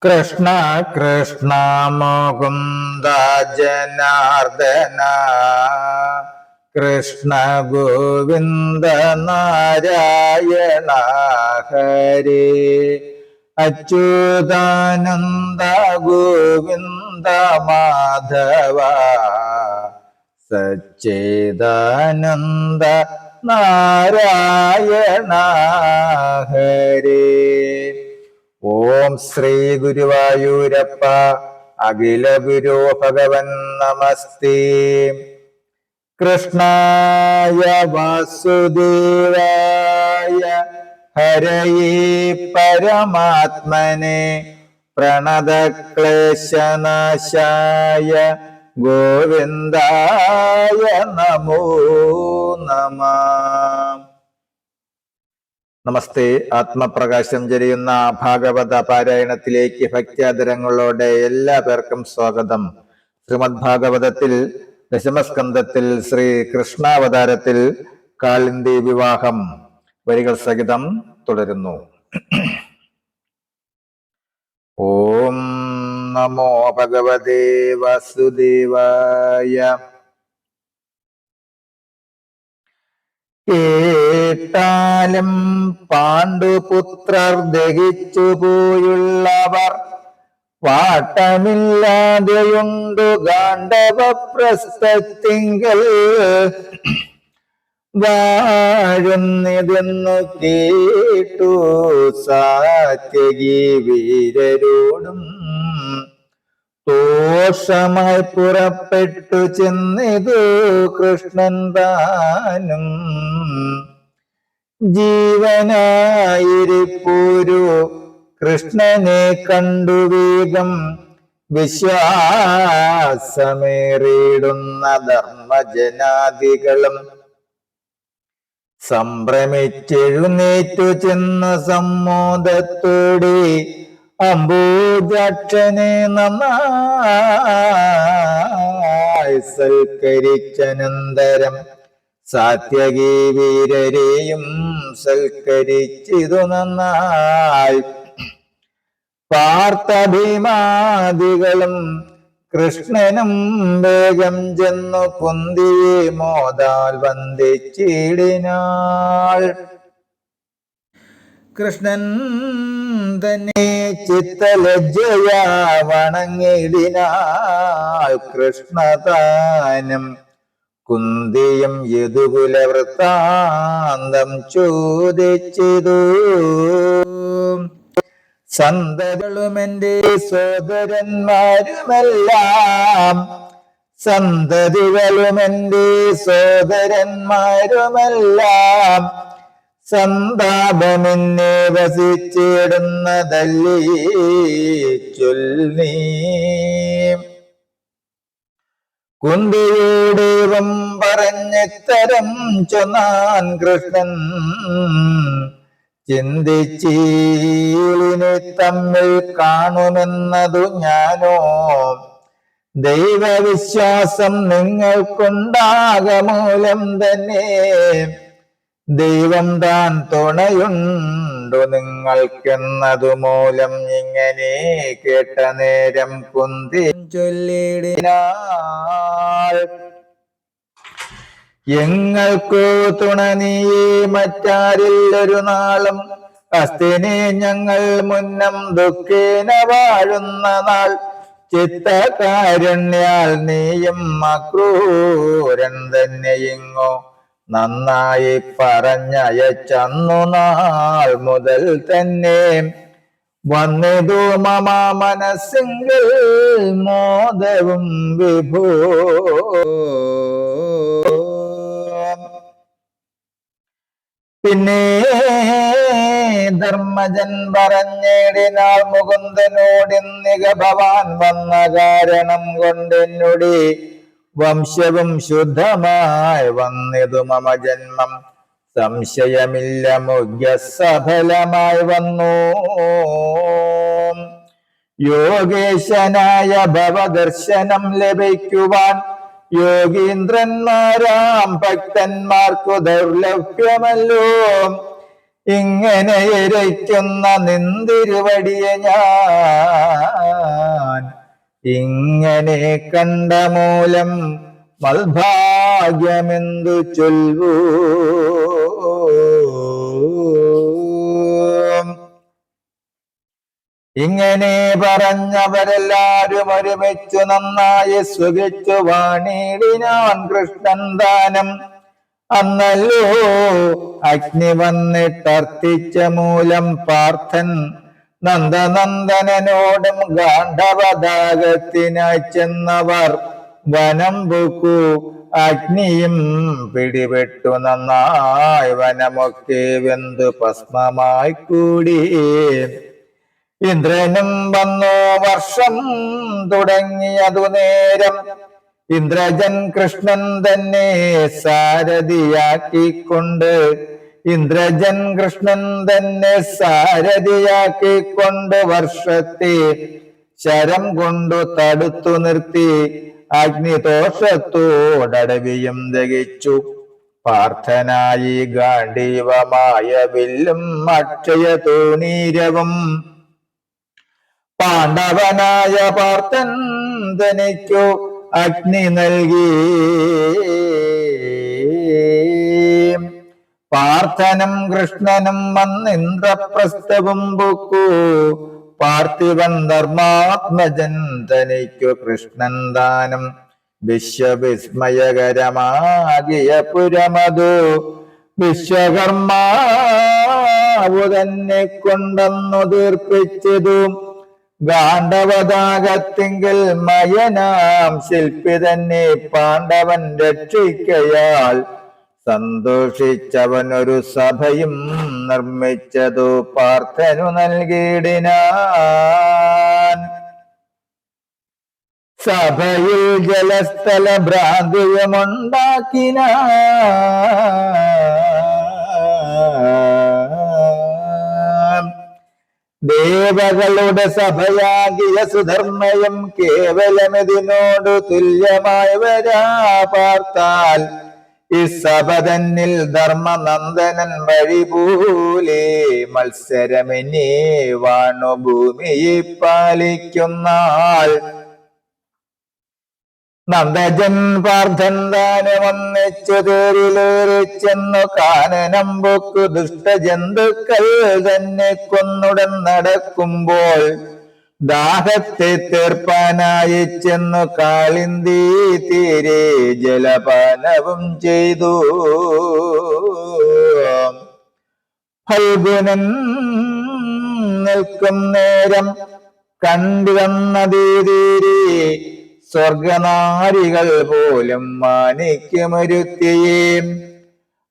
കൃഷ്ണ കൃഷ്ണ മുകുന്ദ ജനാർദ്ദന കൃഷ്ണ ഗോവിന്ദ നാരായണ ഹരേ അച്യുതാനന്ദ ഗോവിന്ദ മാധവ സച്ചിദാനന്ദ നാരായണ ഹരേ. ഓം ശ്രീ ഗുരുവായൂരപ്പ അഖില ഗുരു ഭഗവൻ നമസ്തേ. കൃഷ്ണായ വാസുദേവായ ഹരയേ പരമാത്മനെ പ്രണതക്ലേശനാശായ ഗോവിന്ദായ നമോ നമഃ. നമസ്തേ. ആത്മപ്രകാശം ചൊരിയുന്ന ഭാഗവത പാരായണത്തിലേക്ക് ഭക്ത്യാദരങ്ങളോടെ എല്ലാ പേർക്കും സ്വാഗതം. ശ്രീമദ് ഭാഗവതത്തിൽ ദശമസ്കന്ധത്തിൽ ശ്രീ കൃഷ്ണാവതാരത്തിൽ കാളിന്തി വിവാഹം വരികൾ സഹിതം തുടരുന്നു. ഓം നമോ ഭഗവതേ വാസുദേവായ. കേട്ടാലും പാണ്ഡുപുത്രർ ദഹിച്ചു പോയുള്ളവർ വാട്ടമില്ലാതെയുണ്ടു ഗാണ്ഡവ പ്രസ്ഥത്തിങ്കൽ വാഴുന്നിതെന്നു കേട്ടു സാത്യകി വീരരോടും ദോഷമായി പുറപ്പെട്ടു ചെന്നിതു കൃഷ്ണൻ താനും. ജീവനായിരിപ്പൂരു കൃഷ്ണനെ കണ്ടു വേഗം വിശ്വാസമേറിയിടുന്ന ധർമ്മജനാദികളും സംഭ്രമിച്ചെഴുന്നേറ്റു ചെന്ന സമ്മോദത്തോടെ അംബുജാക്ഷനെ നന്നായി സൽക്കരിച്ചനന്തരം സാത്യകി വീരരെയും സൽക്കരിച്ചിതു നന്നായി. പാർത്ഥഭീമാദികളും കൃഷ്ണനും വേഗം ചെന്നു കുന്തിയെ മോദാൽ വന്ദിച്ചിടിനാൾ. കൃഷ്ണൻ തന്നെ ചിത്തലജ്ജയ വണങ്ങിടിനാൾ. കൃഷ്ണതാനം കുന്തിയും യദുകുല വൃത്താന്തം ചോദിച്ചിതു. സന്തതികളുമെന്റെ സോദരന്മാരുമെല്ലാം സന്തതികളുമെന്റെ സോദരന്മാരുമെല്ലാം സന്താപമെന്നെ വസിച്ചിടുന്നതല്ലേ ചൊല്ലി. കുന്തിയോടേവം പറഞ്ഞിത്തരം ചൊന്നാൻ കൃഷ്ണൻ. ചിന്തിച്ചീളിനെ തമ്മിൽ കാണുമെന്നതു ഞാനോ. ദൈവവിശ്വാസം നിങ്ങൾക്കുണ്ടാകമൂലം തന്നെ ദൈവം താൻ തുണയുണ്ടു നിങ്ങൾക്കെന്നതു മൂലം. ഇങ്ങനെ കേട്ട നേരം കുന്തി ചൊല്ലിടിനാൾ. എങ്ങൾക്കു തുണ നീയേ മറ്റാരില്ലൊരു നാളും. ഹസ്തിനെ ഞങ്ങൾ മുന്നം ദുഃഖേന വാഴുന്ന നാൾ. ചിത്തകാരുണ്യാൽ നീയും അക്രൂരൻ തന്നെ ഇങ്ങോ നന്നായി പറഞ്ഞയച്ചന്നു നാൾ മുതൽ തന്നെ. വന്നിതു മമ മനസ്സിങ്കിൽ മോദവും വിഭൂ. പിന്നെ ധർമ്മജൻ പറഞ്ഞിടിനാൾ മുകുന്ദനോടിന്നിക ഭവാൻ വന്ന കാരണം കൊണ്ടെന്നുടെ വംശവും ശുദ്ധമായി വന്നിതു മമ ജന്മം. സംശയമില്ല മുഖ്യ സഫലമായി വന്നു. യോഗേശനായ ഭവദർശനം ലഭിക്കുവാൻ യോഗീന്ദ്രന്മാരാം ഭക്തന്മാർക്കു ദൗർലഭ്യമല്ലോ. ഇങ്ങനെ ഇരയ്ക്കുന്ന നിന്തിരുവടിയെ ഞാൻ ഇങ്ങനെ കണ്ട മൂലം മൽഭാഗ്യമെന്തു ചൊല്ലൂ. ഇങ്ങനെ പറഞ്ഞവരെല്ലാരും ഒരുമിച്ചു നന്നായി സുഖിച്ചു വാണിടിനാൻ കൃഷ്ണൻ ദാനം. അന്നല്ലോ അഗ്നി വന്നിട്ടർത്തിച്ച മൂലം പാർത്ഥൻ നന്ദനന്ദനോടും ഗാണ്ഡവദാഗത്തിനായി ചെന്നവർ വനം പൂക്കു. അഗ്നിയും പിടിപെട്ടു നന്നായി വനമൊക്കെ വെന്തു ഭസ്മമായി കൂടി. ഇന്ദ്രനും വന്നു വർഷം തുടങ്ങിയതു നേരം. ഇന്ദ്രജൻ കൃഷ്ണൻ തന്നെ സാരഥിയാക്കിക്കൊണ്ട് വർഷത്തെ ശരം കൊണ്ടു തടുത്തു നിർത്തി അഗ്നിദോഷത്തോടടവിയും ദഹിച്ചു. പാർത്ഥനായി ഗാണ്ഡീവമായ വില്ലും അക്ഷയ തൂണീരവും പാണ്ഡവനായ പാർത്ഥൻ തനിക്കു അഗ്നി നൽകി. പാർത്ഥനും കൃഷ്ണനും വന്നിന്ദ്രപ്രസ്ഥവും പൊക്കു. പാർത്ഥിവൻ ധർമാത്മജൻ തനിക്കു കൃഷ്ണൻ ദാനം. വിശ്വവിസ്മയകരമാകിയ പുരമതു വിശ്വകർമാവു തന്നെ കൊണ്ടെന്നു തീർപ്പിച്ചതു. ഗാണ്ഡവദാഗത്തിങ്കിൽ മയനാം ശില്പി തന്നെ പാണ്ഡവൻ രക്ഷിക്കയാൽ സന്തോഷിച്ചവനൊരു സഭയും നിർമ്മിച്ചതു പാർത്ഥനു നൽകിയിടിനാൻ. സഭയിൽ ജലസ്ഥല ഭ്രാന്തിയുമുണ്ടാക്കിനാൻ. ദേവകളുടെ സഭയാകിയ സുധർമ്മയും കേവലമിതിനോട് തുല്യമായി വരാ പാർത്താൽ. ഈ സഭ തന്നിൽ ധർമ്മനന്ദനൻ വഴിപൂലേ മത്സരമെന്നേ വാണു ഭൂമിയെ പാലിക്കുന്നാൾ. നന്ദജൻ പാർത്ഥൻ താനും ഒന്നിച്ചു തേരിലേറിച്ചെന്നു കാനനം പൊക്കു ദുഷ്ടജന്തുക്കൾ തന്നെ കൊന്നുടൻ നടക്കുമ്പോൾ ദാഹത്തെ തീർപ്പാനായി ചെന്നു കാളിന്തി തീരെ ജലപാനവും ചെയ്തു. ഫൽഗുനൻ നിൽക്കും നേരം കണ്ടുവന്ന തീരെ സ്വർഗനാരികൾ പോലും മാനിക്കുമൊരുത്തിയേ.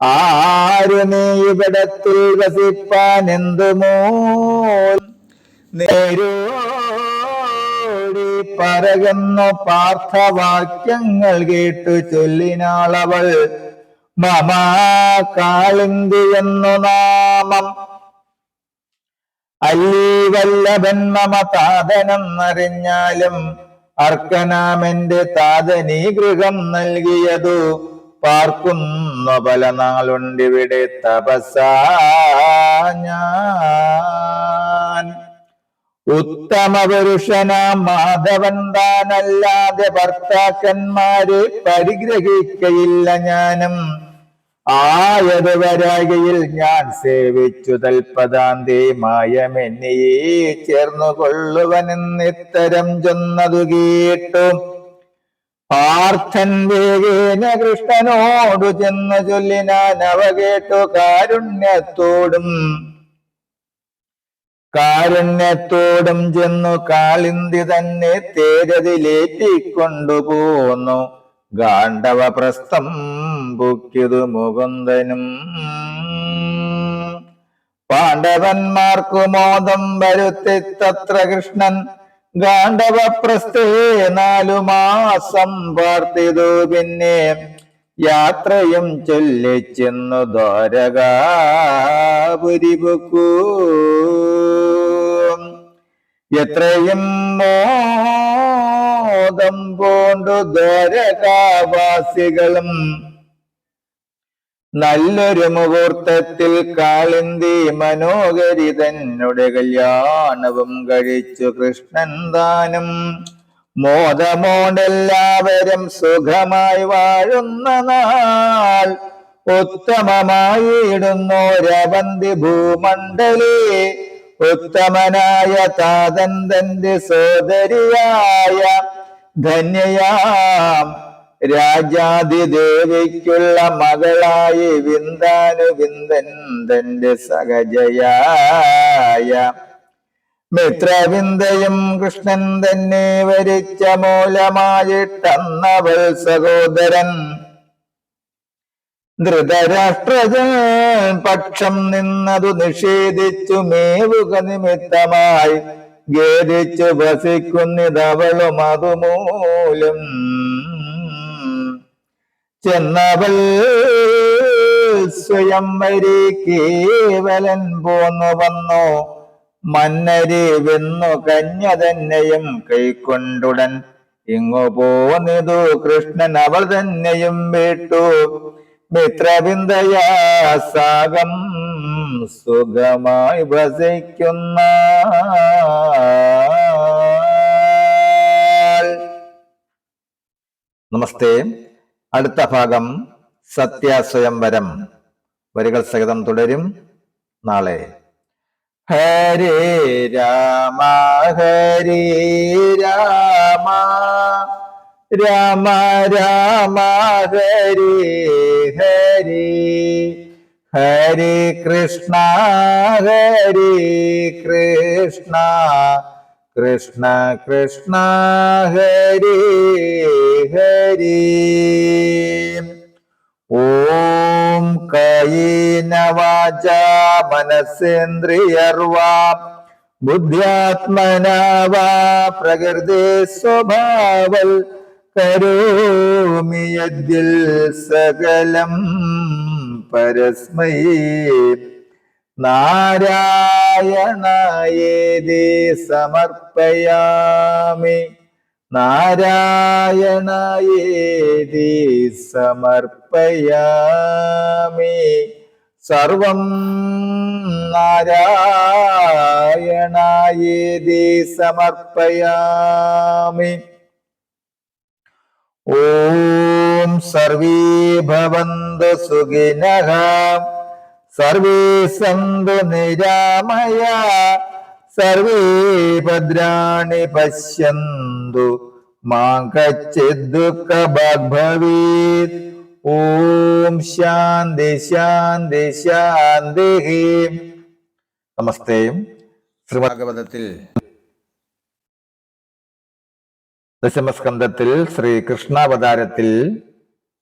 ആരു നീ ഇവിടത്തിൽ വസിപ്പാൻ എന്തുമോ നേരോടി പറകുന്നു പാർത്ഥവാക്യങ്ങൾ കേട്ടു ചൊല്ലിനാളവൾ. മമാ കാളിന്തി എന്നു നാമം അല്ലീ വല്ലഭൻ മമ താതനെന്നറിഞ്ഞാലും അർക്കനാമെന്റെ താതനീ ഗൃഹം നൽകിയതു. പാർക്കുന്നു പല നാളുണ്ടിവിടെ തപസാ ഞാൻ. ഉത്തമ പുരുഷനാം മാധവൻ താനല്ലാതെ ഭർത്താക്കന്മാരെ പരിഗ്രഹിക്കയില്ല ഞാനും. ആയതു വരാകയിൽ ഞാൻ സേവിച്ചു തൽപദാന്തേ മായമെന്നിയെ ചേർന്നു കൊള്ളുവനെന്നിത്തരം ചൊന്നതു കേട്ടു. പാർത്ഥൻ വേഗേന കൃഷ്ണനോടു ചെന്നു ചൊല്ലിനാൻ. അവ കേട്ടു കാരുണ്യത്തോടും ചെന്നു കാളിന്തി തന്നെ തേരതിലേറ്റിക്കൊണ്ടുപോന്നു. ഗാണ്ഡവ പ്രസ്ഥം പൊക്കിയതു മുകുന്ദനും. പാണ്ഡവന്മാർക്കു മോദം വരുത്തി തത്ര കൃഷ്ണൻ. ഗാണ്ഡവ പ്രസ്ഥേ 4 മാസം പാർത്തിതു. പിന്നെ യാത്രയും ചൊല്ലിച്ചെന്നു ദ്വാരകാപുരി പൊക്കൂ. എത്രയും മോദം പൂണ്ടു ദ്വാരകാവാസികളും നല്ലൊരു മുഹൂർത്തത്തിൽ കാളിന്തി മനോഹരി തന്നുടെ കല്യാണവും കഴിച്ചു കൃഷ്ണൻ താനും. മോദമോടെല്ലാവരും സുഖമായി വാഴുന്ന നാൾ ഉത്തമമായിടുന്നോരവന്തി ഭൂമണ്ഡലേ. ഉത്തമനായ താതൻ തന്റെ സോദരിയായ ധന്യയാം രാജാതിദേവിക്കുള്ള മകളായി വിന്ദാനുവിന്ദൻ തന്റെ സഹജയായ മിത്രവിന്ദയും കൃഷ്ണൻ തന്നെ വരിച്ച മൂലമായിട്ടന്നവൾ സഹോദരൻ ധൃതരാഷ്ട്രജൻ പക്ഷം നിന്നതു നിഷേധിച്ചു മേവുക നിമിത്തമായി ഖേദിച്ചു വസിക്കുന്നിതവളും അതുമൂലം. ചെന്നവൾ സ്വയംവരി കേവലൻ പോന്നു വന്നു മന്നരി വെന്നു കന്യ തന്നെയും കൈക്കൊണ്ടുടൻ ഇങ്ങു പോന്നിതു കൃഷ്ണൻ അവൾ തന്നെയും വിട്ടു മിത്രവിന്ദയാസാകം സുഖമായി വസിക്കുന്ന. നമസ്തേ. അടുത്ത ഭാഗം സത്യാസ്വയംവരം വരികൾ സഹിതം തുടരും നാളെ. ഹരേ രാമ ഹരേ രാമ രാമ രാമ ഹരേ ഹരേ ഹരേ കൃഷ്ണ ഹരേ കൃഷ്ണ കൃഷ്ണ കൃഷ്ണ ഹരേ ഹരേ. ഓം കായേന വാചാ മനസേന്ദ്രിയർവാ ബുദ്ധ്യാത്മനാ വാ പ്രകൃതേ സ്വഭാവൽ കരോമി യദ്ദിൽ സകലം പരസ്മൈ നാരായണായേതി സമർപ്പയാമി. നാരായണായേതി സമർപ്പയാമി. സർവം നാരായണായേതി സമർപ്പയാമി. ഓം സർവേ ഭവന്തു സുഖിനഃ സർവേ സന്തു നിരാമയാ സർവേ ഭദ്രാണി പശ്യന്തു മാ കശ്ചിത് ദുഃഖഭാഗ് ഭവേത്. ഓം ശാന്തി ശാന്തി ശാന്തി. നമസ്തേ. ശ്രീമദ്ഭാഗവതത്തിൽ ദശമസ്കന്ധത്തിൽ ശ്രീ കൃഷ്ണാവതാരത്തിൽ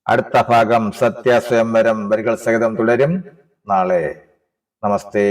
അടുത്ത ഭാഗം സത്യാസ്വയംവരം വരികൾ സഹിതം തുടരും നാളെ. നമസ്തേ.